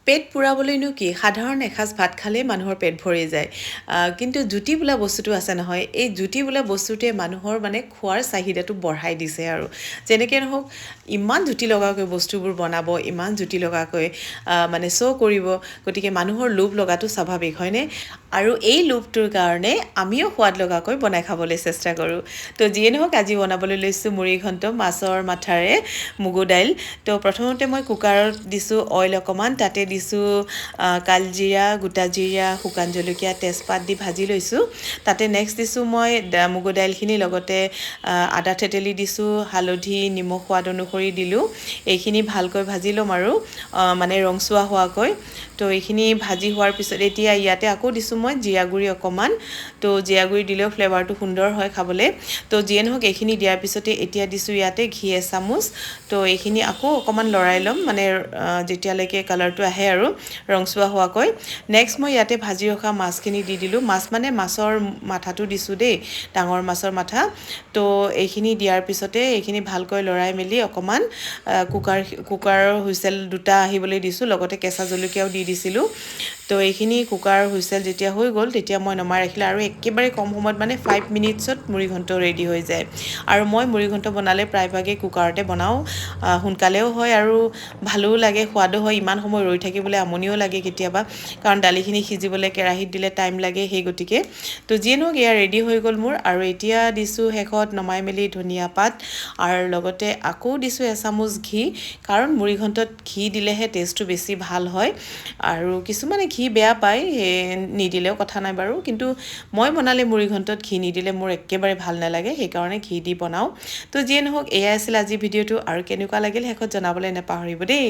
পেট পুৰাবলৈনো কি সাধাৰণ এসাঁজ ভাত খালেই মানুহৰ পেট ভৰি যায় কিন্তু জুতি বোলা বস্তুটো আছে নহয় এই জুতি বোলা বস্তুটোৱে মানুহৰ মানে খোৱাৰ চাহিদাটো বঢ়াই দিছে আৰু যেনেকৈ নহওক ইমান জুতি লগাকৈ বস্তুবোৰ বনাব ইমান জুতি লগাকৈ মানে শ্ব' কৰিব গতিকে মানুহৰ লোভ লগাটো স্বাভাৱিক হয়নে আৰু এই লোভটোৰ কাৰণে আমিও সোৱাদ লগাকৈ বনাই খাবলৈ চেষ্টা কৰোঁ তো যিয়ে নহওক আজি বনাবলৈ লৈছোঁ মুড়িঘণ্ট মাছৰ মাথাৰে মগু দাইল তো প্ৰথমতে মই কুকাৰত দিছোঁ অইল অকণমান তাতে দিছোঁ কালজিৰা গোটা জিৰা শুকান জলকীয়া তেজপাত দি ভাজি লৈছোঁ তাতে নেক্সট দিছোঁ মই মগু দাইলখিনি লগতে আদা থেতেলি দিছোঁ হালধি নিমখ সোৱাদ অনুসৰি দিলোঁ এইখিনি ভালকৈ ভাজি ল'ম আৰু মানে ৰংচুৱা হোৱাকৈ তো এইখিনি ভাজি হোৱাৰ পিছত এতিয়া ইয়াতে আকৌ দিছোঁ মই জিৰা গুড়ি অকণমান তো জিৰা গুড়ি দিলেও ফ্লেভাৰটো সুন্দৰ হয় খাবলৈ তো যিয়ে নহওক এইখিনি দিয়াৰ পিছতে এতিয়া দিছোঁ ইয়াতে ঘি এচামুচ তো এইখিনি আকৌ অকণমান লৰাই ল'ম মানে যেতিয়ালৈকে কালাৰটো আহে আৰু ৰংচুৱা হোৱাকৈ নেক্সট মই ইয়াতে ভাজি ৰখা মাছখিনি দি দিলোঁ মাছ মানে মাছৰ মাথাটো দিছোঁ দেই ডাঙৰ মাছৰ মাথা তো এইখিনি দিয়াৰ পিছতে এইখিনি ভালকৈ লৰাই মেলি অকণমান কুকাৰৰ হুইচেল দুটা আহিবলৈ দিছোঁ লগতে কেঁচা জলকীয়াও দি দিছিলোঁ তো এইখিনি কুকাৰৰ হুইচেল যেতিয়া হৈ গ'ল তেতিয়া মই নমাই ৰাখিলোঁ আৰু একেবাৰে কম সময়ত মানে 5 মিনিটছত মুড়িঘণ্ট ৰেডি হৈ যায় আৰু মই মুড়িঘণ্ট বনালে প্ৰায়ভাগেই কুকাৰতে বনাওঁ সোনকালেও হয় আৰু ভালো লাগে সোৱাদো হয় ইমান সময় ৰৈ থাকিবলৈ আমনিও লাগে কেতিয়াবা কাৰণ দালিখিনি সিজিবলৈ কেৰাহীত দিলে টাইম লাগে সেই গতিকে তো যিয়ে নহওক এয়া ৰেডি হৈ গ'ল মোৰ আৰু এতিয়া দিছোঁ শেষত নমাই মেলি ধনিয়া পাত আৰু লগতে আকৌ দিছোঁ এচামুচ ঘি কাৰণ মুড়িঘণ্টত ঘি দিলেহে টেষ্টটো বেছি ভাল হয় আৰু কিছুমানে ঘি বেয়া পায় নিদিলেও কথা নাই বাৰু কিন্তু মই বনালে মুড়িঘণ্টত ঘি নিদিলে মোৰ একেবাৰে ভাল নালাগে সেইকাৰণে ঘি দি বনাওঁ তো যিয়ে নহওক এয়াই আছিল আজি ভিডিঅ'টো আৰু কেনেকুৱা লাগিল শেষত জনাবলৈ নাপাহৰিব দেই